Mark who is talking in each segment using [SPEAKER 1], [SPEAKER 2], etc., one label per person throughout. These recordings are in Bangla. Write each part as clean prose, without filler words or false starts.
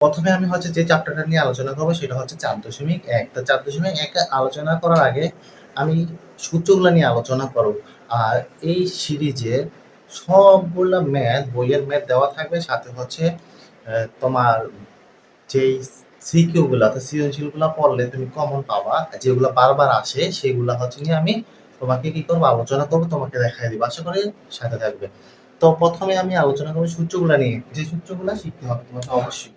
[SPEAKER 1] প্রথমে আমি হচ্ছে যে চ্যাপ্টারটা নিয়ে আলোচনা করবো সেটা হচ্ছে 4.1। তো 4.1 আলোচনা করার আগে আমি সূত্রগুলো নিয়ে আলোচনা করব। আর এই সিরিজের সবগুলা ম্যাথ, বইয়ের ম্যাথ দেওয়া থাকবে, সাথে হচ্ছে তোমার যেই সিকিউ গুলা, তো সৃজনশীল গুলা পড়লে তুমি কমন পাবা, যেগুলো বারবার আসে সেগুলা হচ্ছে নিয়ে আমি তোমাকে কি করবো, আলোচনা করবো, তোমাকে দেখাই দিব। আশা করি সাথে থাকবে। তো প্রথমে আমি আলোচনা করবো সূত্রগুলা নিয়ে, যে সূত্রগুলা শিখতে হবে তোমাকে অবশ্যই।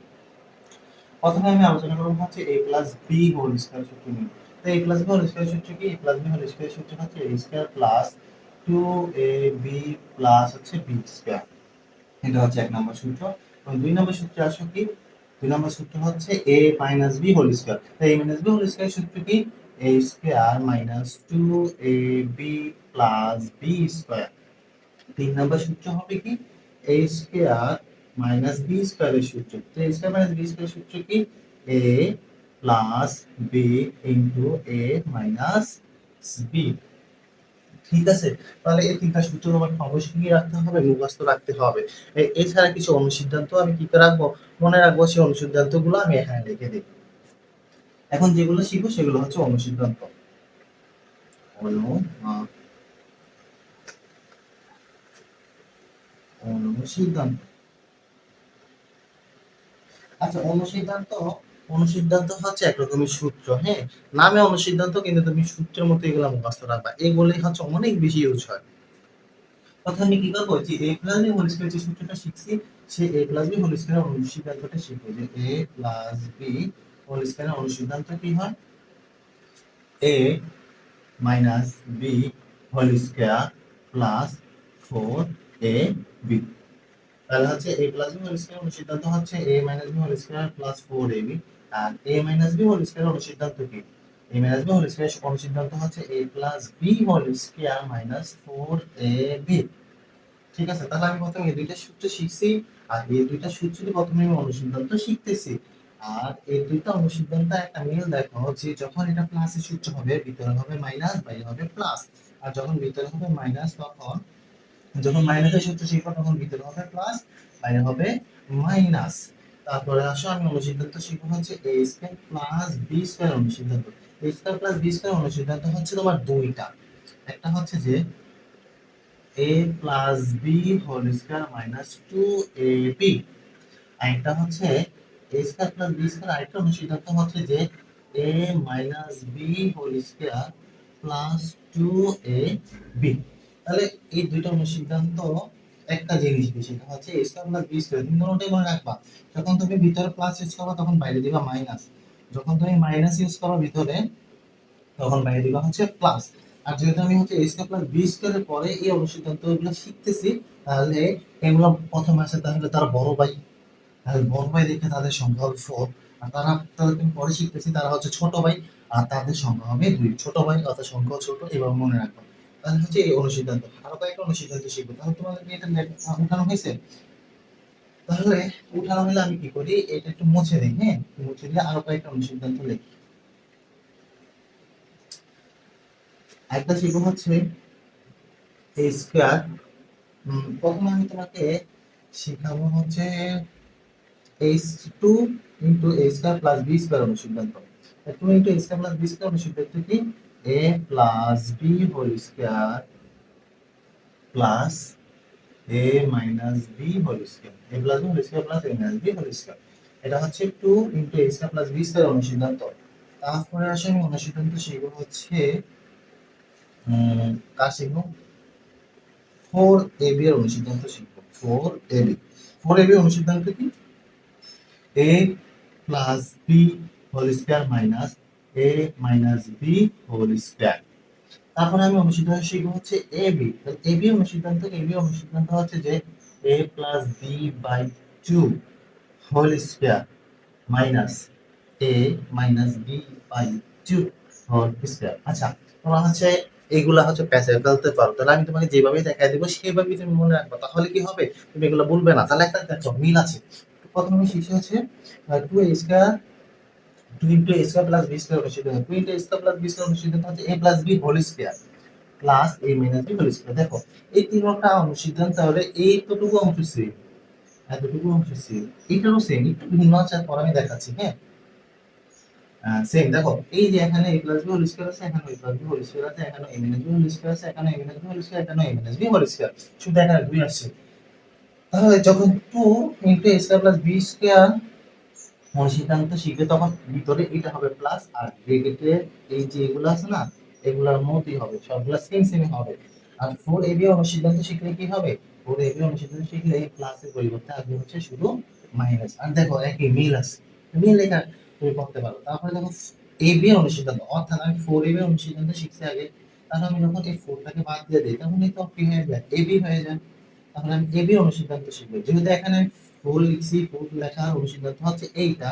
[SPEAKER 1] প্রথমে আমি আলোচনা করবো হচ্ছে a plus B whole square সূত্র নিয়ে। তো a plus B whole square সূত্র কি? a plus B whole square সূত্র হচ্ছে a square plus 2ab plus হচ্ছে b স্কয়ার। এটা হচ্ছে এক নম্বর সূত্র। এবং দুই নম্বর সূত্রে আসো কি? দুই নম্বর সূত্র হচ্ছে a minus b whole square. তো a minus b whole square সূত্র কি? a square minus 2ab plus b square. তিন নম্বর সূত্র হবে কি? a স্কয়ার মাইনাস বি স্কয়ারের সূত্র। তো a স্কয়ার মাইনাস বি স্কয়ারের সূত্র কি? a plus B into a minus B. ঠিক আছে? তাহলে এই তিনটা সূত্র তোমাকে অবশ্যই রাখতে হবে, মুখস্থ রাখতে হবে। এছাড়া কিছু অনুসিদ্ধান্ত আমি কি করে রাখবো, মনে রাখবো, সেই অনুসিদ্ধান্ত গুলো আমি এখানে লিখে দিই। এখন যেগুলো শিখবো সেগুলো হচ্ছে অনুসিদ্ধান্ত। অনুসিদ্ধান্ত। আচ্ছা, অনুসিদ্ধান্ত, অনুসিদ্ধান্ত হচ্ছে একরকমের সূত্র, হ্যাঁ। নামে অনুসিদ্ধান্ত, কিন্তু তুমি সূত্রের মতো এগুলো মুখস্থ রাখবা। এগুলোই হচ্ছে অনেক বেশি ইউজ হয়। অর্থাৎ আমি কি করবো, যে a plus B whole square যে সূত্রটা শিখছি, সেই a plus B whole square অনুসিদ্ধান্তটা শিখবো। যে a plus B whole square অনুসিদ্ধান্ত কি হয়? a minus B whole square plus 4ab। তাহলে হচ্ছে a plus B whole square অনুসিদ্ধান্ত হচ্ছে a minus B whole square plus 4ab। আর a minus B whole square অনুসিদ্ধান্ত কি? a minus B whole square অনুসিদ্ধান্ত হচ্ছে a plus B whole square minus 4ab। ঠিক আছে? তাহলে আমি প্রথমে এই দুইটা সূত্র শিখছি, আর এই দুইটা সূত্রে প্রথমে আমি অনুসিদ্ধান্ত শিখতেছি। আর এই দুইটা অনুসিদ্ধান্ত একটা মিল দেখো, যে যখন এটা প্লাসের সূত্র হবে, ভিতরে হবে মাইনাস, বাইরে হবে প্লাস। আর যখন ভিতরে হবে মাইনাস, তখন যখন মাইনাসের সূত্র শিখবো তখন ভিতরে হবে প্লাস, বাইরে হবে মাইনাস। তারপরে আসো আমি অনুসিদ্ধান্ত শিখবো হচ্ছে a square plus b square অনুসিদ্ধান্ত। a square plus b square অনুসিদ্ধান্ত হচ্ছে তোমার দুইটা। একটা হচ্ছে যে a plus b whole square minus 2ab। আরেকটা হচ্ছে a square plus b square. আরেকটা অনুসিদ্ধান্ত হচ্ছে যে a minus b whole square plus 2ab। তাহলে এই দুইটা অনুসিদ্ধান্ত একটা জিনিস, সেটা হচ্ছে a square plus b square. তুমি দুটোই মনে রাখবা, যখন তুমি ভিতরে প্লাস ইউজ করবা তখন বাইরে দিবা মাইনাস, যখন তুমি মাইনাস ইউজ করো ভিতরে তখন বাইরে দিবা হচ্ছে প্লাস। আর যেহেতু আমি হচ্ছে a স্কয়ার প্লাস b স্কয়ারের পরে এই অনুসিদ্ধান্তগুলো শিখতেছি, তাহলে এগুলো প্রথমে আসে, তাহলে তার বড় ভাই, আর বড় ভাই দেখে তাদের সংখ্যা হবে 4। আর তারা, তাদেরকে আমি পরে শিখতেছি, তারা হচ্ছে ছোট ভাই, আর তাদের সংখ্যা হবে 2। ছোট ভাই অর্থাৎ সংখ্যা ছোট, এভাবে মনে রাখবো। তাহলে হচ্ছে এই অনুসিদ্ধান্ত। আরো কয়েকটা অনুসিদ্ধান্ত শিখবো। তাহলে তোমাদেরকে এটা উঠানো হয়েছে? তাহলে উঠানো হলে আমি কি করি, এটা একটু মুছে দিই, হ্যাঁ। মুছে দিলে আরো কয়েকটা অনুসিদ্ধান্ত লিখি। একটা শিখবো হচ্ছে a স্কয়ার। প্রথমে আমি তোমাকে শিখাবো হচ্ছে h2 into a square plus b square অনুসিদ্ধান্ত। 2 into a square plus b square অনুসিদ্ধান্ত কি? a plus b whole square plus a minus b whole square. a plus b whole square plus a minus b whole square. এটা হচ্ছে 2 into a square plus b square অনুসিদ্ধান্ত। তারপরে আসে আমি অনুসিদ্ধান্ত শিখবো হচ্ছে কার শিখবো? 4ab এর অনুসিদ্ধান্ত শিখবো। 4ab, 4ab অনুসিদ্ধান্ত কি? a plus b whole square minus a minus b whole square. তারপরে আমি অনুসিদ্ধান্ত শিখবো হচ্ছে ab। ab অনুসিদ্ধান্ত, ab অনুসিদ্ধান্ত হচ্ছে যে a plus b by 2 whole square minus a minus b by 2 whole square. আচ্ছা, তোমরা হচ্ছে এইগুলা হচ্ছে প্যাসে ফেলতে পারো। তাহলে আমি তোমাকে যেভাবে দেখাই দেবো সেভাবেই তুমি মনে রাখবা, তাহলে কি হবে, তুমি এগুলো বলবে না। তাহলে একটা দেখো মিল আছে। প্রথমে আমি শিখি হচ্ছে 2a square, 2 into a square plus b square অনুসিদ্ধান্ত। 2 into a square plus b square অনুসিদ্ধান্ত হচ্ছে a plus b whole square plus a minus b whole square. দেখো এই তিনটা অনুসিদ্ধান্ত, তাহলে এইটুকু অংশ সেম, এতটুকু অংশ সি, এটারও সেম, একটু ভিন্ন আছে, পর আমি দেখাচ্ছি। হ্যাঁ, সেম দেখো, এই যে এখানে a plus B whole square আছে, এখানে a plus B whole square আছে, এখানে a minus B whole square আছে, এখানে a minus B whole square, এখানে a minus B whole square, শুধু এখানে 2 আসছে। তাহলে যখন 2 into a square plus B square সিদ্ধান্ত শিখবে, তখন ভিতরে এটা হবে প্লাস, আর ব্র্যাকেটে এই যে এগুলো আছে না, এগুলোর মতই হবে, সবগুলা সেম সেম হবে। আর 4ab অনুসিদ্ধান্ত শিখলে কি হবে, 4ab অনুসিদ্ধান্ত শিখলে এই প্লাসের পরিবর্তে আসবে হচ্ছে শুধু মাইনাস। আর দেখো একই মিল আছে, মিল লেখা তুমি করতে পারো। তারপরে দেখো ab অনুসিদ্ধান্ত, অর্থাৎ আমি 4ab অনুসিদ্ধান্ত শিখছি আগে, তাহলে আমি যখন এই 4 টাকে বাদ দিয়ে দিই, তখন এই তো কি হয়ে যায়, ab হয়ে যায়। তাহলে আমি ab অনুসিদ্ধান্ত শিখবো, যেহেতু এখানে 4 লিখছি, 4 লেখার অনুসিদ্ধান্ত হচ্ছে এইটা,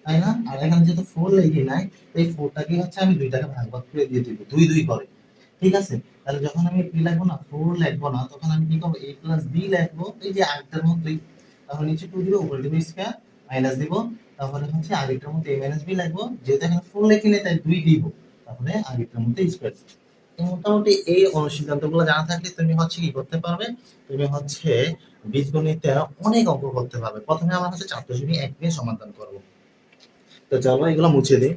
[SPEAKER 1] তাই না? আর এখানে যেহেতু 4 লিখি নাই, এই 4 টাকে হচ্ছে আমি 2 টাকে ভাগ ভাগ করে দিয়ে দিব, 2 2 করে। ঠিক আছে? তাহলে যখন আমি কি লিখবো না, 4 লিখবো না, তখন আমি কি করব, a প্লাস b লিখবো, এই যে আগেরটার মতোই। তাহলে নিচে 2 দিব, উপরে দিব স্কয়ার, মাইনাস দিব, তারপরে হচ্ছে আগেরটার মতো a মাইনাস b লিখবো, যেহেতু এখানে 4 লিখি নাই তাই 2 দিব, তারপরে আগেরটার মতো স্কয়ার। মোটামুটি এই অনুসিদ্ধান্তগুলো জানা থাকলে তুমি হচ্ছে কি করতে পারবে, তুমি হচ্ছে বীজগণিতে অনেক অঙ্ক করতে পারবে। প্রথমে আমরা হচ্ছে 4.1 নিয়ে সমাধান করব। তো চলো এগুলো মুছে দিই।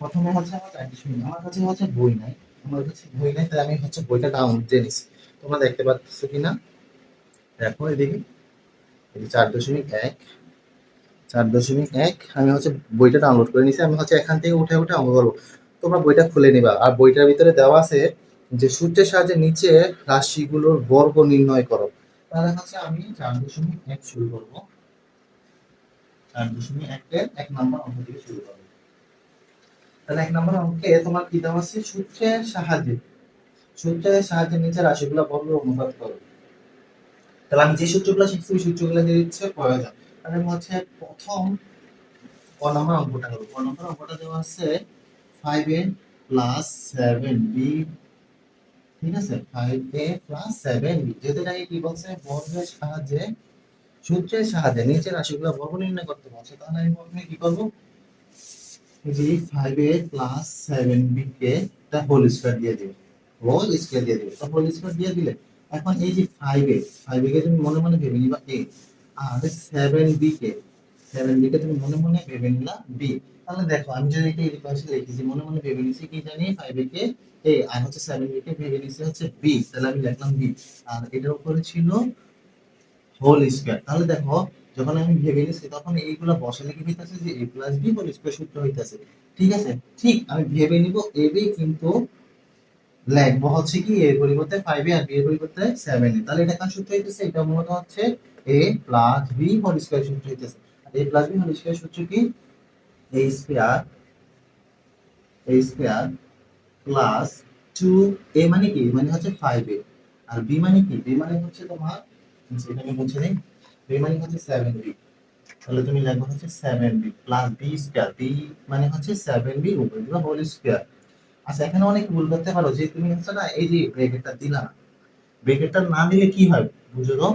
[SPEAKER 1] প্রথমে হচ্ছে আমার আমার কাছে হচ্ছে বই নাই, আমার কাছে বই নাই, তাই আমি হচ্ছে বইটা ডাউনলোড দিয়ে নিছি। তোমরা দেখতে পাচ্ছ কিনা দেখো এদিকে, এই 4.1, 4.1 আমি হচ্ছে বইটা ডাউনলোড করে নিছি। আমি হচ্ছে এখান থেকে উঠে উঠে অঙ্ক করবো, তোমরা বইটা খুলে নিবা। আর বইটার ভিতরে দেওয়া আছে যে সূত্রের সাহায্যে নিচে রাশিগুলোর বর্গ নির্ণয় করো। তাহলে হচ্ছে আমি 4.1 শুরু করবো, 4.1 এর 1 নম্বর অঙ্ক থেকে শুরু করবো। তাহলে 1 নম্বর অঙ্কে তোমার কি দেওয়া আছে, সূত্রের সাহায্যে নিচে রাশিগুলো বর্গ অনুপাত করো। তাহলে আমি যে সূত্রগুলো শিখছি ওই সূত্রগুলো দিয়ে দিচ্ছে প্রয়োজন। তাহলে আমি হচ্ছে প্রথম ক নম্বর অঙ্কটা করবো। ক নম্বর অঙ্কটা দেওয়া আছে 5a প্লাস 7b, ঠিক আছে, 5a প্লাস 7b, যেহেতু এটাকে কি বলছে, বর্গের সাহায্যে, সূত্রের সাহায্যে নিচের রাশিগুলো বর্গ নির্ণয় করতে বলছে। তাহলে আমি প্রথমে কি করবো, এই যে 5a প্লাস 7b কে একটা হোল স্কয়ার দিয়ে দিব, হোল স্কয়ার দিয়ে দিব, তো হোল স্কয়ার দিয়ে দিলে এখন এই যে 5a কে তুমি মনে মনে ভেবে নিবা a, R 7b K, 7b কে তুমি মনে মনে ভেবে নিলা b। তাহলে দেখো আমি যদি এটা এই পাশে লিখেছি, মনে মনে ভেবে নিছি কি জানি 5a কে a, আর হচ্ছে 7b কে ভেবে নিছি হচ্ছে b, তাহলে আমি লিখলাম b। আর এটার উপরে ছিল হোল স্কয়ার। তাহলে দেখো যখন আমি ভেবে নিছি, তখন এইগুলা বসালে কি হইতাছে, যে a plus b whole square সূত্র হইতাছে। ঠিক আছে, ঠিক আমি ভেবে নিব a b, কিন্তু লিখবো হচ্ছে কি এর পরিবর্তে 5a আর b এর পরিবর্তে 7a। তাহলে এটা কার সূত্র হইতেছে, এটা মূলত হচ্ছে a plus b whole square সূত্র হইতেছে। আর a plus b whole square সূত্র কি, a স্কয়ার, প্লাস 2a মানে কি, মানে হচ্ছে 5a, আর b মানে কি, b মানে হচ্ছে তোমার, যেটা আমি মুছে দেই, b মানে হচ্ছে 7b। তাহলে তুমি লিখবে হচ্ছে 7b plus b square, b মানে হচ্ছে 7b উপরে দিবা হোল স্কয়ার। আচ্ছা এখানে অনেক ভুল করতে পারো, যে তুমি হচ্ছে না এই যে ব্র্যাকেটটা দিলা না, ব্র্যাকেটটা না দিলে কি হয় বুঝো তো,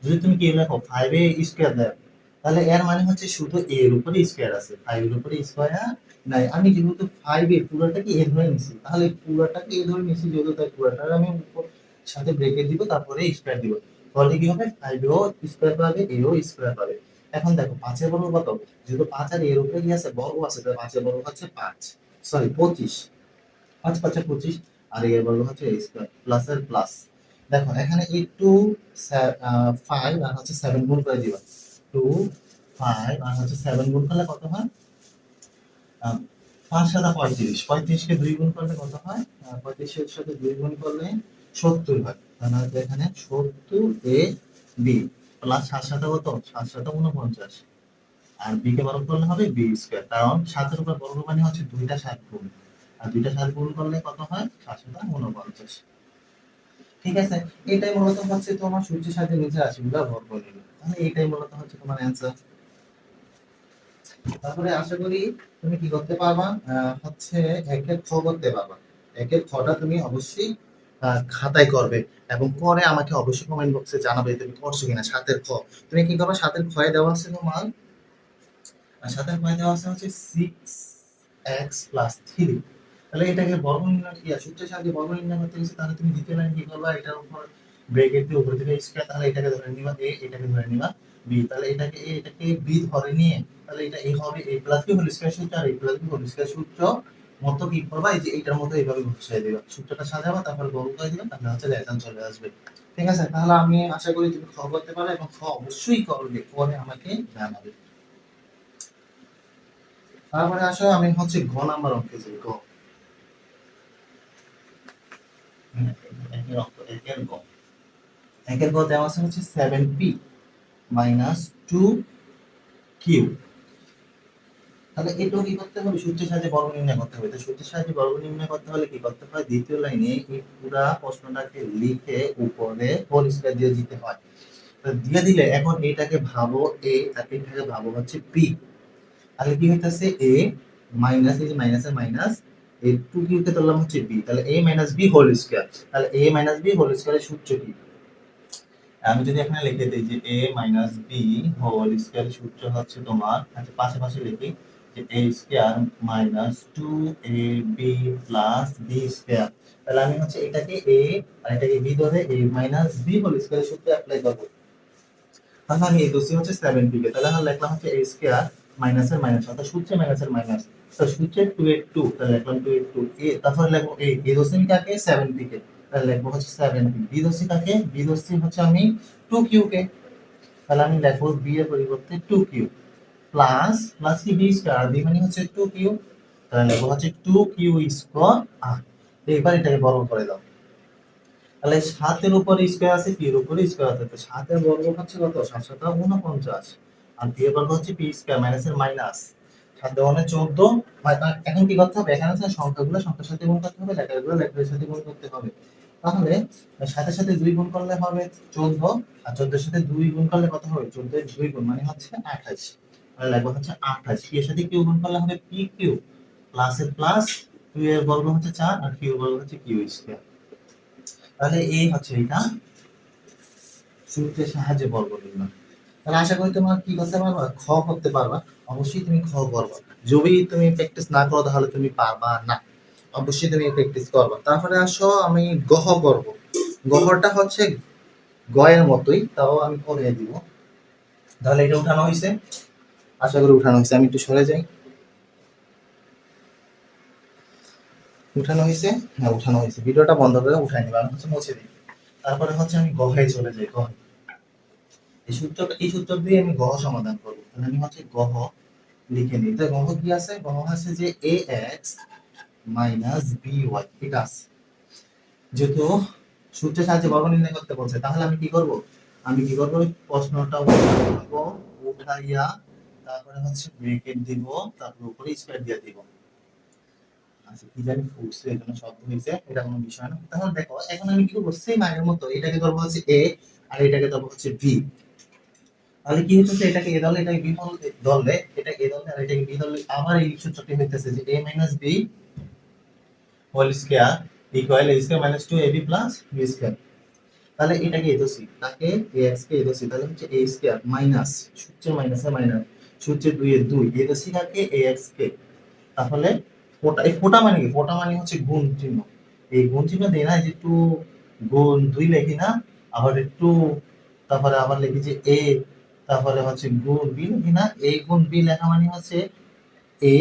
[SPEAKER 1] যদি তুমি কি লেখো 5a স্কয়ার দেয়, তাহলে এর মানে হচ্ছে শুধু a এর উপরে স্কয়ার আছে, 5 এর উপরে স্কয়ার নাই। আমি যেহেতু 5a পুরোটাকে a ধরে নিছি, তাহলে পুরোটাকে a ধরে নিছি যেহেতু, তাই পুরোটা আমি উপর সাথে ব্র্যাকেট দিব, তারপরে স্কয়ার দিব। তাহলে কি হবে, 5 ও স্কয়ার পাবে, a ও স্কয়ার পাবে। এখন দেখো 5 এর বর্গ কত, যেহেতু 5 আর a এর উপরে কি আছে, বর্গ আছে, তাই 5 এর বর্গ হচ্ছে 5, সরি 25, 5 5 25, আর এর বর্গ হচ্ছে a স্কয়ার, প্লাস এর প্লাস। দেখো এখানে এই 2 5 আর হচ্ছে 7 গুণ করে দিবা, 2 5 আর হচ্ছে 7 গুণ করলে কত হয়, 5 7 35, 35 কে 2 গুণ করলে কত হয়, 35 এর সাথে 2 গুণ করলে 70 হয়। তাহলে এখানে 70 a b প্লাস 7 7 কত, 7 7 49, আর b কে বর্গ করলে হবে b স্কয়ার, কারণ 7 এর উপর বর্গ মানে হচ্ছে দুইটা 7 গুণ, আর দুইটা 7 গুণ করলে কত হয়, 7 7 49। ঠিক আছে, এটাই মূলত হচ্ছে তোমার সূর্যের সাথে নিচে রাশিগুলো বর্গ নির্ণয়। তাহলে এটাই মূলত হচ্ছে তোমার অ্যান্সার। তারপরে আশা করি তুমি কি করতে পারবা, হচ্ছে একের খ করতে পারবা। একের খটা তুমি অবশ্যই খাতায় করবে, এবং করে আমাকে অবশ্যই কমেন্ট বক্সে জানাবে তুমি করছো কিনা। সাতের খ তুমি কি করবে, সাতের খয়ে দেওয়া আছে তোমার, সাতের খয়ে দেওয়া আছে হচ্ছে 6x প্লাস 3, তাহলে এটাকে বর্গ নির্ণয় কি সূত্রের সাহায্যে বর্গ নির্ণয় করতে গেছে, তাহলে তুমি দ্বিতীয় লাইন কি করবা, এটার উপর ব্র্যাকেট দিয়ে উপরে দিকে স্কয়ার, তাহলে এটাকে ধরে নিবা a, এটাকে ধরে নিবা b, তাহলে এটাকে b ধরে নিয়ে তাহলে এটা a হবে a plus b whole square সূত্র, আর a plus b whole square সূত্র মতো কি করবা, এই যে এইটার মতো এইভাবে বসিয়ে দিবা, সূত্রটা সাজাবা, তারপর বর্গ করে দিবা, তাহলে হচ্ছে রেজাল্ট চলে আসবে। ঠিক আছে, তাহলে আমি আশা করি তুমি খ করতে পারো, এবং খ অবশ্যই করবে, পরে আমাকে জানাবে। তারপরে আসো আমি হচ্ছে ঘ নাম্বার অঙ্কে যাই। ঘ একের গ দেওয়া আছে হচ্ছে 7p মাইনাস 2q। তাহলে এটাও কি করতে হবে, সূত্রের সাহায্যে বর্গ নির্ণয় করতে হবে। তো সূত্রের সাহায্যে বর্গ নির্ণয় করতে হলে কি করতে হয়, দ্বিতীয় লাইনে এই পুরা প্রশ্নটাকে লিখে উপরে হোল স্কয়ার দিয়ে দিতে হয়। তো দিয়ে দিলে এখন এটাকে ভাবো a, আর এটাকে ভাবো হচ্ছে p, তাহলে কি হইতাছে a মাইনাস, এই যে মাইনাসের মাইনাস, এই 2q কে ধরলাম হচ্ছে b, তাহলে a minus b whole square. তাহলে a মাইনাস b হোল স্কয়ারের সূত্র কি, আমি যদি এখানে লিখে দিই যে a minus b whole square সূত্র হচ্ছে তোমার, আচ্ছা পাশে লিখি যে a square minus 2ab plus b square. তাহলে আমি হচ্ছে এটাকে a আর এটাকে b ধরে a minus b whole square সূত্র অ্যাপ্লাই করব। তাহলে আমি এই দোষী হচ্ছে 7b কে, তাহলে আমি লিখলাম হচ্ছে a স্কয়ার মাইনাসের মাইনাস, অর্থাৎ সূত্রে মাইনাসের মাইনাস, তো সূত্রে 2 এর 2, তাহলে লিখলাম 2 এর 2 a, তারপর লিখবো a দোষী কাকে, 7b কে, তাহলে লিখবো হচ্ছে 7b। b দোষী কাকে, b দোষী হচ্ছে আমি 2q কে, তাহলে আমি লিখবো b এর পরিবর্তে 2q প্লাস প্লাস কি b স্কয়ার, b মানে হচ্ছে 2q, তাহলে লিখবো হচ্ছে 2q স্কয়ার r। এবার এটাকে বর্গ করে দাও, তাহলে 7 এর উপর স্কয়ার আছে, p এর উপর স্কয়ার আছে, তো 7 এর বর্গ হচ্ছে কত, 7 7 49, আর p এর বর্গ হচ্ছে p স্কয়ার মাইনাসের মাইনাস 7 মানে 14। এখন কি করতে হবে, এখানে আছে সংখ্যাগুলো সংখ্যার সাথে গুণ করতে হবে, লেখাগুলো লেখার সাথে গুণ করতে হবে। তাহলে সাথে সাথে 2 গুণ করলে হবে 14, আর 14 এর সাথে 2 গুণ করলে কত হবে, 14 এর 2 গুণ মানে হচ্ছে 28, তাহলে লেখা হচ্ছে 28। p এর সাথে q গুণ করলে হবে pq প্লাস এর প্লাস, 2 এর বর্গ হচ্ছে 4, আর q এর বর্গ হচ্ছে q স্কয়ার। তাহলে এই হচ্ছে এটা সূত্রের সাহায্যে বর্গ নির্ণয়। তাহলে আশা করি তোমার কি করতে পারবা, খ করতে পারবা, অবশ্যই তুমি খ করবা। যদি তুমি প্র্যাকটিস না করো তাহলে তুমি পারবা না, অবশ্যই তুমি প্র্যাকটিস করবা। তারপরে আসো আমি গহ করব। গহটা হচ্ছে গয়ের মতোই, তাও আমি করে দিব। তাহলে এটা উঠানো হয়েছে, আশা করি উঠানো হয়েছে, আমি একটু সরে যাই। উঠানো হয়েছে, হ্যাঁ উঠানো হয়েছে, ভিডিওটা বন্ধ করে উঠাই নিবা, আমি হচ্ছে মুছে দিই। তারপরে হচ্ছে আমি গহে চলে যাই। গহ, এই সূত্র দিয়ে আমি গহ সমাধান করবো। তাহলে আমি হচ্ছে গহ লিখে নিই। তো গহ কি আছে, গহ আছে যে ax মাইনাস by, ঠিক আছে। যেহেতু সূত্রের সাহায্যে বর্গ নির্ণয় করতে বলছে, তাহলে আমি কি করব, প্রশ্নটা উঠাবো, উঠাইয়া তারপরে হচ্ছে ব্রেকেট দিব, তারপর উপরে স্কয়ার দিয়ে দিব। আচ্ছা কি জানি ফুটছে, এজন্য শব্দ হয়েছে, এটা কোনো বিষয় না। তাহলে দেখো এখন আমি কি করবো, সেম আগের মতো এটাকে ধরবো হচ্ছে a, আর এটাকে ধরবো হচ্ছে b। তাহলে কি হচ্ছে, এটাকে এ দলে এটাকে বি দলে, এটা এ দলে আর এটাকে বি দলে, আবার এই সূত্রটি হইতেছে যে a minus b whole square equal a square minus 2ab plus b square. তাহলে এটাকে এ দোষী, তাকে ax কে এ দোষী, তাহলে হচ্ছে a স্কয়ার মাইনাস, সূত্রের মাইনাসে মাইনাস, সূত্রের 2 এর 2, এ দোষী কাকে, ax কে। তাহলে ফোটা, এই ফোটা মানে কি, ফোটা মানে হচ্ছে গুণ চিহ্ন, এই গুণ চিহ্ন দেই না, এই যে 2 গুণ 2 লিখি না, আবার একটু তারপরে আবার লিখি যে a, তারপরে হচ্ছে গুণ b লিখি না, a গুণ b লেখা মানে হচ্ছে a,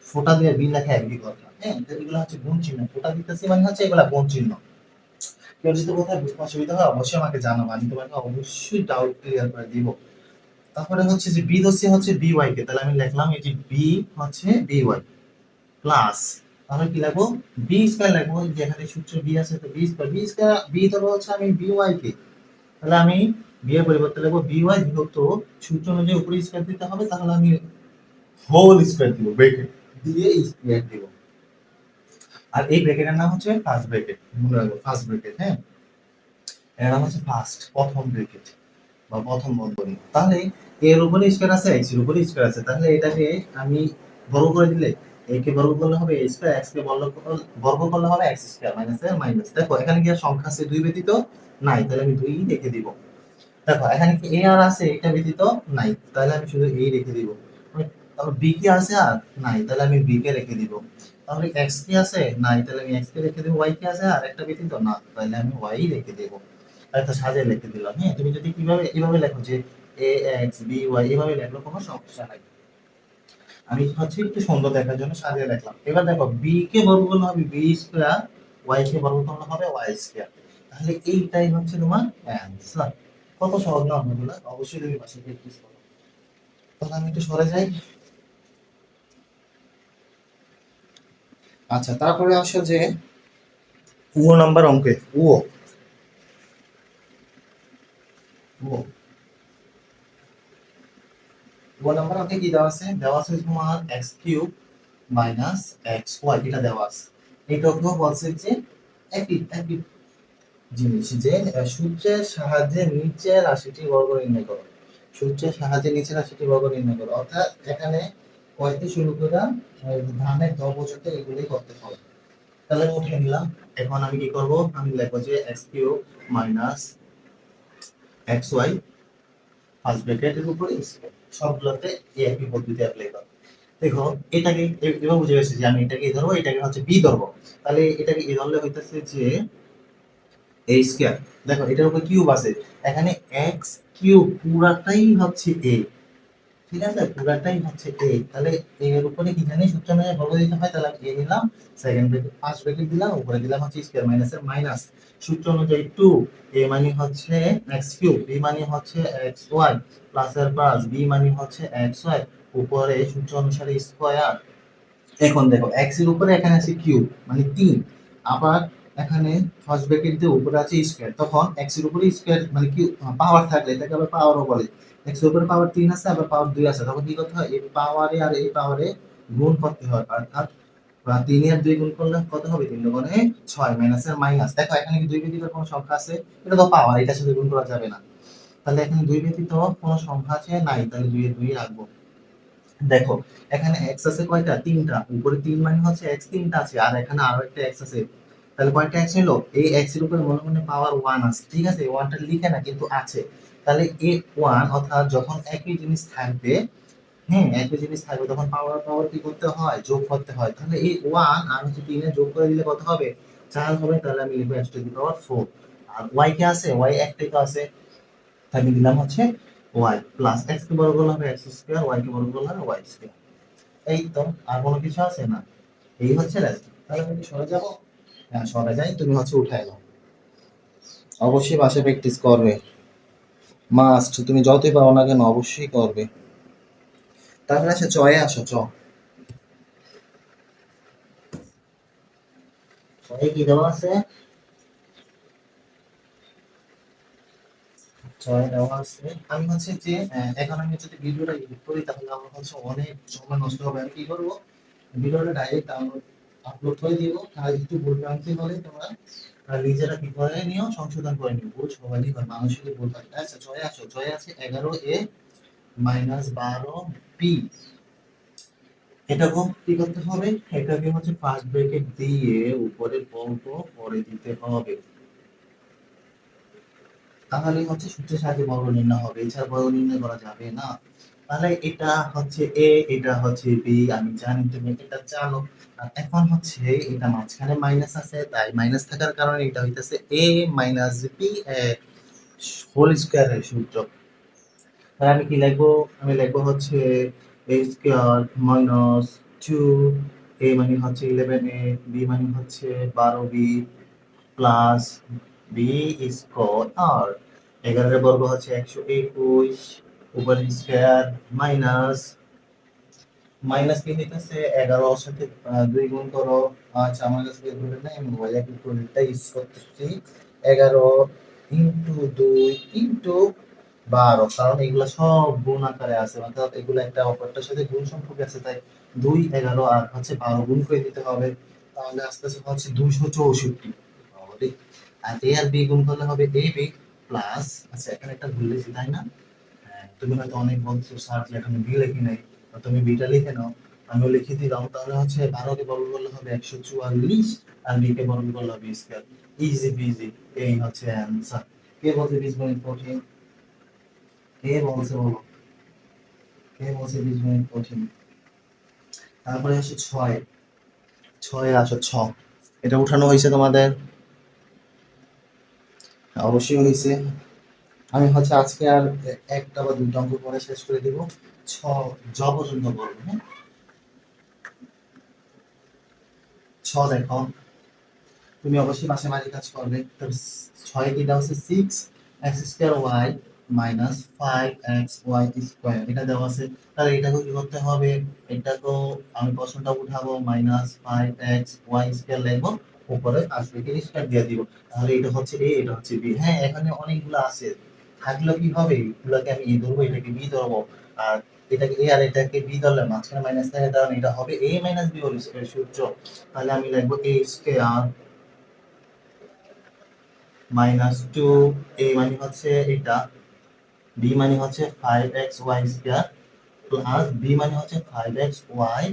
[SPEAKER 1] ফোঁটা দিয়ে b লেখা একই কথা, হ্যাঁ। তো এগুলো হচ্ছে গুণ চিহ্ন, ফোঁটা দিতেছি মানে হচ্ছে এগুলা গুণ চিহ্ন। কেউ যদি কোথায় বুঝতে অসুবিধা হয় অবশ্যই আমাকে জানাবো, আমি তোমাকে অবশ্যই ডাউট ক্লিয়ার করে দিব। তারপরে হচ্ছে যে বি দোষী হচ্ছে by কে, তাহলে আমি লিখলাম এই যে b হচ্ছে by প্লাস, তাহলে কি লিখবো, বি স্কয়ার লিখবো, যেখানে সূত্র বি আছে, তো বি স্কয়ার বি ধরো হচ্ছে আমি by কে, তাহলে আমি বি এর পরিবর্তে লিখবো by যেহেতু সূত্র অনুযায়ী উপরে স্কয়ার দিতে হবে, তাহলে আমি হোল স্কয়ার দিব, ব্র্যাকেট দিয়ে স্কয়ার দিব। আর এই ব্র্যাকেটের নাম হচ্ছে ফার্স্ট ব্র্যাকেট, মনে রাখবো ফার্স্ট ব্র্যাকেট, হ্যাঁ, এর নাম হচ্ছে প্রথম ব্র্যাকেট বা প্রথম বন্ধনী। তাহলে এর উপরে স্কয়ার আছে, এক্স এর উপরে স্কয়ার আছে, তাহলে এটাকে আমি বর্গ করে দিলে, a কে বর্গ করলে হবে a স্কয়ার, x কে বর্গ করলে হবে x স্কয়ার মাইনাস এর মাইনাস। দেখো এখানে কি আর সংখ্যা আছে 2 ব্যতীত, নাই, তাহলে আমি 2 রেখে দিব। দেখো এখানে কি a আর আছে, এটা ব্যতীত নাই, তাহলে আমি শুধু a রেখে দিব। তারপর b কি আছে আর নাই, তাহলে আমি b কে রেখে দিব। তাহলে এক্স কি আছে? নাই, তাহলে আমি এক্স কে রেখে দেবো। ওয়াই কি আছে? আর একটা ব্যতীত না, তাহলে আমি ওয়াই রেখে দেবো। একটা সাজিয়ে লিখে দিলাম। হ্যাঁ, তুমি যদি কিভাবে এভাবে লেখো যে এ এক্স বি ওয়াই এভাবে লেখলো কোনো সমস্যা নাই। আমি হচ্ছে একটু সুন্দর দেখার জন্য সাজিয়ে লিখলাম। এবার দেখো বি কে বর্গ করলে হবে বি স্কয়ার, ওয়াই কে বর্গ করলে হবে ওয়াই স্কয়ার। তাহলে এইটাই হচ্ছে তোমার অ্যান্সার। কত সহজ না অঙ্কগুলো? অবশ্যই তুমি বাসায় প্র্যাকটিস করো। তাহলে আমি একটু সরে যাই। আচ্ছা, তারপরে আসো যে নাম্বার অঙ্কে ও নাম্বার অঙ্কে কি দেওয়া আছে? দেওয়া আছে তোমার X cube minus X Y, এটা দেওয়া আছে। এইটাকে বলছে যে একই একই জিনিস যে সূত্রের সাহায্যে নিচের রাশিটি বর্গ নির্ণয় করো। সূত্রের সাহায্যে নিচের রাশিটি বর্গ নির্ণয় করো, অর্থাৎ এখানে কয়টি শুরু করে ধানের দ পর্যন্ত এগুলোই করতে হবে। তাহলে আমি উঠে নিলাম। এখন আমি কি করব? আমি লিখবো যে X cube minus X Y first ব্র্যাকেটের উপরে স্কয়ার, সবগুলোতে এই একই পদ্ধতি অ্যাপ্লাই করো। দেখো এটাকে এবার বুঝে গেছি যে আমি এটাকে ধরবো, এটাকে হচ্ছে বি ধরবো। তাহলে এটাকে এ ধরলে হইতেছে যে এ স্কয়ার। দেখো এটার উপর কিউব আছে, এখানে এক্স কিউব পুরাটাই হচ্ছে এ, ঠিক আছে, পুরাটাই হচ্ছে এ। তাহলে এর উপরে কি জানি সূত্র অনুযায়ী বর্গ দিতে হয়, তাহলে এ নিলাম, সেকেন্ড ব্র্যাকেট ফার্স্ট ব্র্যাকেট দিলাম, উপরে দিলাম হচ্ছে স্কয়ার মাইনাসের মাইনাস, সূত্র অনুযায়ী 2, এ মানে হচ্ছে এক্স কিউব, বি মানে হচ্ছে এক্স ওয়াই, প্লাসের প্লাস, বি মানে হচ্ছে এক্স ওয়াই, উপরে সূত্র অনুসারে স্কয়ার। এখন দেখো এক্স এর উপরে এখানে আছে কিউব মানে 3, আবার এখানে ফার্স্ট ব্র্যাকেট দিয়ে উপরে আছে স্কয়ার, তখন এক্স এর উপরে স্কয়ার মানে কি পাওয়ার থাকলে এটাকে আবার পাওয়ারও বলে। এক্স এর উপরে পাওয়ার 3 আছে, আবার পাওয়ার 2 আছে, তখন কি করতে হয়? এই পাওয়ারে আর এই পাওয়ারে গুণ করতে হয়, অর্থাৎ 3 আর 2 গুণ করলে কত হবে? 3 দুগুণে 6 মাইনাসের মাইনাস। দেখো এখানে কি দুই ব্যতীত কোনো সংখ্যা আছে? এটা তো পাওয়ার, এটার সাথে গুণ করা যাবে না। তাহলে এখানে দুই ব্যতীত কোনো সংখ্যা আছে? নাই, তাহলে 2 এর 2 রাখবো। দেখো এখানে এক্স আছে কয়টা? তিনটা। উপরে 3 মানে হচ্ছে এক্স তিনটা আছে, আর এখানে আরো একটা এক্স আছে। তাহলে কয়টা এক্স হলো? এই এক্স এর উপরে মনে মনে পাওয়ার 1 আছে, ঠিক আছে, 1টা লিখে না কিন্তু আছে। তাহলে এ 1 অর্থাৎ যখন একই জিনিস থাকবে, হ্যাঁ একই জিনিস থাকবে, তখন পাওয়ার পাওয়ার কি করতে হয়? যোগ করতে হয়। তাহলে এই 1 আর হচ্ছে 3 এ যোগ করে দিলে কত হবে? 4 হবে। তাহলে আমি লিখবো x টু দি পাওয়ার 4। আর y কে আছে? y একটাই তো আছে, তাই আমি দিলাম হচ্ছে y প্লাস x কে বর্গ করলে হবে x স্কয়ার, y কে বর্গ করলে হবে y স্কয়ার। এই তো, আর কোনো কিছু আছে না। এই হচ্ছে রেজাল্ট। তাহলে আমি কি সরে যাব? হ্যাঁ সরে যাই, তুমি হচ্ছে উঠাই নাও। অবশ্যই বাসায় প্র্যাকটিস করবে, মাস্ট। তুমি যতই পারো না কেন অবশ্যই করবে। তারপরে আসে চয়ে আসো, চয়ে কি দেওয়া আছে? চয়ে দেওয়া আছে। আমি হচ্ছে যে এখন আমি যদি ভিডিওটা এডিট করি তাহলে আমার হচ্ছে অনেক সময় নষ্ট হবে। আমি কি করবো? ভিডিওটা ডাইরেক্ট ডাউনলোড আপলোড করে দিব। আর একটু ভুল ভ্রান্তি হলে তোমরা নিজেরা কি করে নিও? সংশোধন করে নিও। ভুল সবারই হয়, মানুষেরই ভুল হয়। আচ্ছা চয়ে আসো, চয়ে আছে 11a মাইনাস 12b। এটাকেও কি করতে হবে? এটাকে হচ্ছে ফার্স্ট ব্র্যাকেট দিয়ে উপরে বর্গ করে দিতে হবে, তাহলে হচ্ছে সূত্রের সাহায্যে বর্গ নির্ণয় হবে, এছাড়া বর্গ নির্ণয় করা যাবে না। তাহলে এটা হচ্ছে এ, এটা হচ্ছে বি, আমি জানি তুমি এটা জানো। আর এখন হচ্ছে এটা মাঝখানে মাইনাস আছে, তাই মাইনাস থাকার কারণে এটা হইতেছে এ মাইনাস বি হোল স্কয়ারের সূত্র। তাহলে আমি কি লিখবো? আমি লিখবো হচ্ছে এ স্কয়ার মাইনাস 2, এ মানে হচ্ছে 11a, বি মানে হচ্ছে 12b প্লাস বি স্কয়ার। 11 এর বর্গ হচ্ছে 121, উপর স্কয়ার মাইনাস মাইনাস কি হইতেছে? 11 এর সাথে 2 গুণ করো। আচ্ছা আমার কাছে ধরে নাই, আমি মোবাইলে একটু কোডটা ইউজ করতেছি। 11 ইনটু 2 ইনটু 12, কারণ এগুলো সব গুণ আকারে আছে, অর্থাৎ এগুলো একটা অপরটার সাথে গুণ সম্পর্ক আছে, তাই 2 11 আর হচ্ছে 12 গুণ করে দিতে হবে। তাহলে আস্তে আস্তে হচ্ছে 264। আর এ আর বি গুণ করলে হবে এ বি প্লাস, আচ্ছা এখানে একটা ভুল লিখছি তাই না? হ্যাঁ, তুমি হয়তো অনেক বলছো স্যার যে এখানে বি লিখি নাই, তো তুমি বিটা লিখে নাও, আমিও লিখে দিলাম। তাহলে হচ্ছে 12 কে বর্গ করলে হবে 144, আর বি কে বর্গ করলে হবে স্কয়ার। ইজি বিজি, এই হচ্ছে অ্যান্সার। কে বলছে বীজগণিত কঠিন? কে বলছে বলো? কে বলছে বীজগণিত কঠিন? তারপরে হচ্ছে 6, ছয় আসো এটা উঠানো হয়েছে তোমাদের? অবশ্যই হয়েছে। আমি হচ্ছে আজকে আর একটা বা দুটো অঙ্ক পরে শেষ করে দিব। ছ জ পর্যন্ত বলবো, হ্যাঁ। দেখো, তুমি অবশ্যই মাঝে কাজ করবে। তো ছয় কি দেওয়া আছে? 6x² y মাইনাস 5xy², এটা দেওয়া আছে। তাহলে এটাকে কি করতে হবে? এটাকেও আমি প্রশ্নটা উঠাবো, -5xy² লিখবো, উপরে আসবে কি স্কয়ার দিয়ে দিব। তাহলে এটা হচ্ছে a, এটা হচ্ছে b। হ্যাঁ, এখানে অনেকগুলো আছে, থাকলে কি হবে? এগুলোকে আমি a ধরবো, এটাকে b ধরবো, আর এটাকে a আর এটাকে b ধরলে মাঝখানে মাইনাস থাকে, কারণ এটা হবে a - b হোল স্কয়ার সূত্র। তাহলে আমি লিখবো a² -2, a মানে হচ্ছে এটা, b মানে হচ্ছে 5xy² প্লাস b মানে হচ্ছে 5xy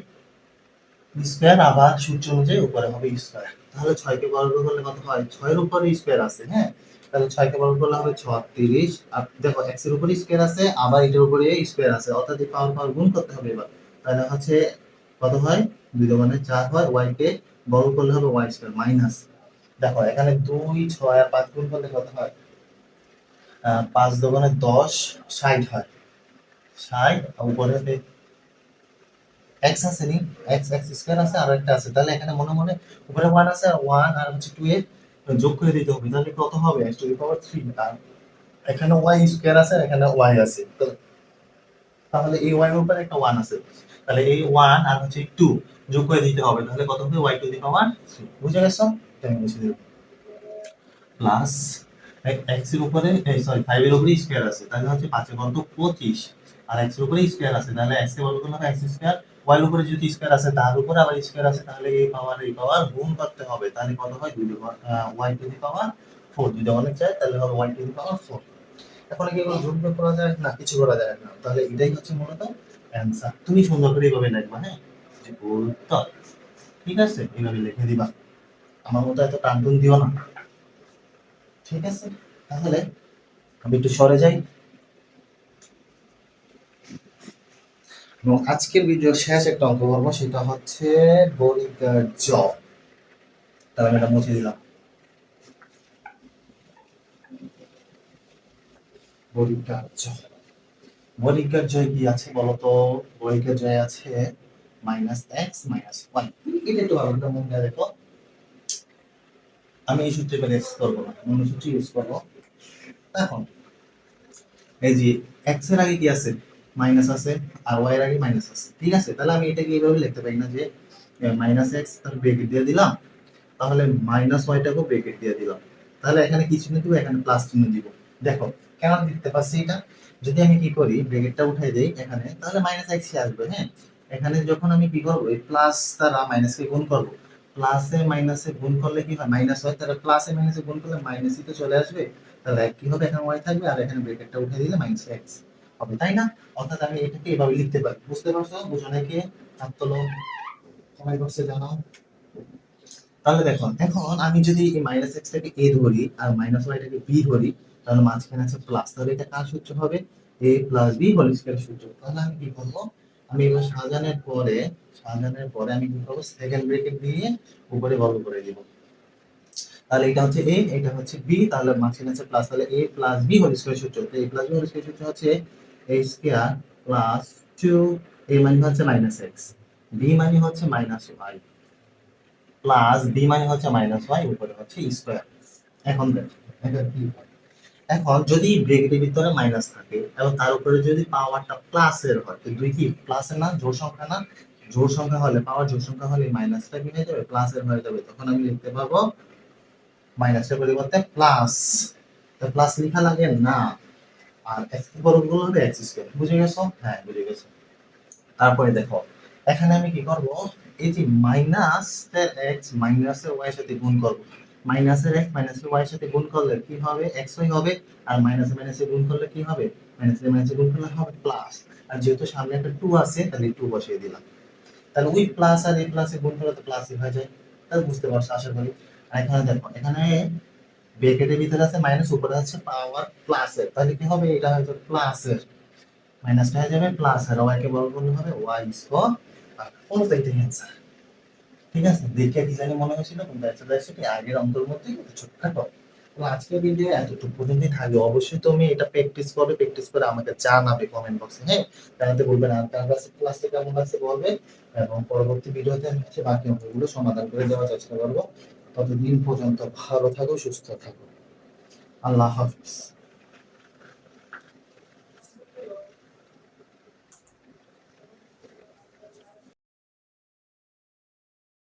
[SPEAKER 1] স্কয়ার, আবার সূত্র অনুযায়ী উপরে হবে স্কয়ার। তাহলে 6 কে বর্গ করলে কত হয়? 6 এর উপরে স্কয়ার আছে, হ্যাঁ। তাহলে 6 কে বর্গ করলে হবে 36। আর দেখো x এর উপরে স্কয়ার আছে, আবার এটার উপরে স্কয়ার আছে, অর্থাৎ এই পাওয়ার পাওয়ার গুণ করতে হবে এবার। তাহলে হচ্ছে কত হয়? 2 দোকানে 4 হয়, y কে বর্গ করলে হবে y² মাইনাস, দেখো এখানে 2 6 আর 5 গুণ করলে কত হয়? 5 দোকানে 10, 60 হয়। 60 উপরে এক্স আছে নি, এক্স স্কয়ার আছে, আর একটা আছে। তাহলে এখানে মনে মনে উপরে 1 আছে, আর 1 আর হচ্ছে 2 এর যোগ করে দিতে হবে। তাহলে কত হবে? x⁻3। আর এখানে y স্কয়ার আছে, আর এখানে y আছে। তাহলে এই y এর উপরে একটা 1 আছে। তাহলে এই 1 আর হচ্ছে 2 যোগ করে দিতে হবে। তাহলে কত হবে? y⁻3। বুঝে গেছো? এটা আমি মুছে দেব। প্লাস x এর উপরে, সরি 5 এর উপরে স্কয়ার আছে, তাহলে হচ্ছে 5 এর বর্গ 25, আর x এর উপরে স্কয়ার আছে, তাহলে x এর বর্গ করলে হবে x², y এর উপরে যেহেতু স্কয়ার আছে তার উপরে আবার স্কয়ার আছে, তাহলে এই পাওয়ার গুণ করতে হবে। তাহলে কত হয়? 2y⁴ 2 অনেক যায়, তাহলে হবে y⁴। এখন কি এগুলো যোগ বিয়োগ করা যায়? না, কিছু করা যায় না। তাহলে এটাই হচ্ছে মূলত অ্যানসার। তুমি সুন্দর করে এইভাবে লিখবা, হ্যাঁ, যে উত্তর। ঠিক আছে, এইভাবে লিখে দিবা, আমার মতো এত টানটুন দিও না। ঠিক আছে, তাহলে আমি একটু সরে যাই। এবং আজকের ভিডিওর শেষ একটা অঙ্ক করবো, সেটা হচ্ছে বর্গের জ। তাহলে আমি এটা মুছে দিলাম। বর্গের জ, বর্গের জয় কি আছে বলতো? বর্গের জয় আছে -x - y। এটা একটু ভালো করে মনে করে দেখো। আমি এই সূত্রে এবার এক্স করবো না, অন্য সূত্র ইউজ করবো। এখন এই যে x এর আগে কি আছে? মাইনাস আছে, আর y এর আগে মাইনাস আছে। ঠিক আছে, তাহলে আমি এটাকে এইভাবে লিখতে পারি না যে -x তার ব্র্যাকেট দিয়ে দিলাম, তাহলে -y-টাকেও ব্র্যাকেট দিয়ে দিলাম। তাহলে এখানে কি চিহ্ন দিব? এখানে প্লাস চিহ্ন দিব। দেখো কেন দিতে পারছি এটা? যদি আমি কি করি, ব্র্যাকেটটা উঠাই দেই এখানে, তাহলে -x আসবে, হ্যাঁ। এখানে যখন আমি কি করব, এই প্লাস দ্বারা মাইনাসকে গুণ করব, প্লাসে মাইনাসে গুণ করলে কি হয়? মাইনাস হয়। তাহলে প্লাসে মাইনাসে গুণ করলে মাইনাসই তো চলে আসবে। তাহলে কি হবে? এখানে y থাকবে, আর এখানে ব্র্যাকেটটা উঠে দিলে -x হবে, তাই না? অর্থাৎ আমি এটাকে এভাবে লিখতে পারি। বুঝতে পারছো? বুঝো নাকি? হাত তোলো, কমেন্ট বক্সে জানাও। তাহলে দেখো, এখন আমি যদি এই -x টাকে a ধরি আর -y টাকে b ধরি, তাহলে মাঝখানে আছে প্লাস, তাহলে এটা কার সূত্র হবে? a + b হোল স্কয়ার সূত্র। তাহলে আমি কি করব? আমি এবার সাজানোর পরে আমি কি করব? সেকেন্ড ব্র্যাকেট দিয়ে উপরে বর্গ করে দিব। তাহলে এটা হচ্ছে a, এটা হচ্ছে b, তাহলে মাঝখানে আছে প্লাস, তাহলে a + b হোল স্কয়ার সূত্র। তো a + b হোল স্কয়ার সূত্র হচ্ছে a² + 2, a মানে হচ্ছে -x, b মানে হচ্ছে -y, প্লাস b মানে হচ্ছে -y, উপরে হচ্ছে স্কয়ার। এখন দেখো এটা কি হয়। এখন যদি ব্র্যাকেটের ভিতরে মাইনাস থাকে এবং তার উপরে যদি পাওয়ারটা প্লাসের হয়, তো দুই কি প্লাসের না, জোড় সংখ্যা না? জোড় সংখ্যা হলে, পাওয়ার জোড় সংখ্যা হলে মাইনাসটা কি হয়ে যাবে? প্লাসের হয়ে যাবে। তখন আমি লিখতে পারবো মাইনাসের পরিবর্তে প্লাস। তো প্লাস লেখা লাগে না, আর x এর বর্গমূল হবে x²। বুঝে গেছো? হ্যাঁ, বুঝে গেছো। তারপরে দেখো, এখানে আমি কি করব? এই যে মাইনাসের x মাইনাসের y এর সাথে গুণ করব। মাইনাসের x মাইনাসের y এর সাথে গুণ করলে কি হবে? xy হবে। আর মাইনাসে মাইনাসে গুণ করলে কি হবে? মাইনাসে মাইনাসে গুণ করলে হবে প্লাস। আর যেহেতু সামনে একটা 2 আছে, তাহলে 2 বসিয়ে দিলাম। তাহলে ওই প্লাস আর এই প্লাসে গুণ করলে তো প্লাসই হয়ে যায়। তাহলে বুঝতে পারছো আশা করি। আর এখানে দেখো, এখানে ব্র্যাকেটের ভিতরে আছে মাইনাস, উপরে আছে পাওয়ার প্লাসের, তাহলে কি হবে? এটা হয়তো প্লাসের, মাইনাসটা হয়ে যাবে প্লাস, আর y কে বর্গ করলে হবে y²। কোনটাই ঠিক অ্যান্সার। ঠিক আছে, দেখে কি জানি মনে হয়েছিল কিন্তু অ্যাকচুয়ালি সেটা আগের অঙ্কের মধ্যেই ছোটখাটো। তো আজকের ভিডিও এতটুকু পর্যন্তই থাকবে। অবশ্যই তুমি এটা প্র্যাকটিস করবে, প্র্যাকটিস করে আমাকে জানাবে কমেন্ট বক্সে, হ্যাঁ? জানাতে বলবেন আর কার কাছে ক্লাসটা কেমন লাগছে বলবে, এবং পরবর্তী ভিডিওতে আমি হচ্ছে বাকি অঙ্কগুলো সমাধান করে দেওয়ার চেষ্টা করবো। ততদিন পর্যন্ত ভালো থাকো, সুস্থ থাকো। আল্লাহ হাফিজ।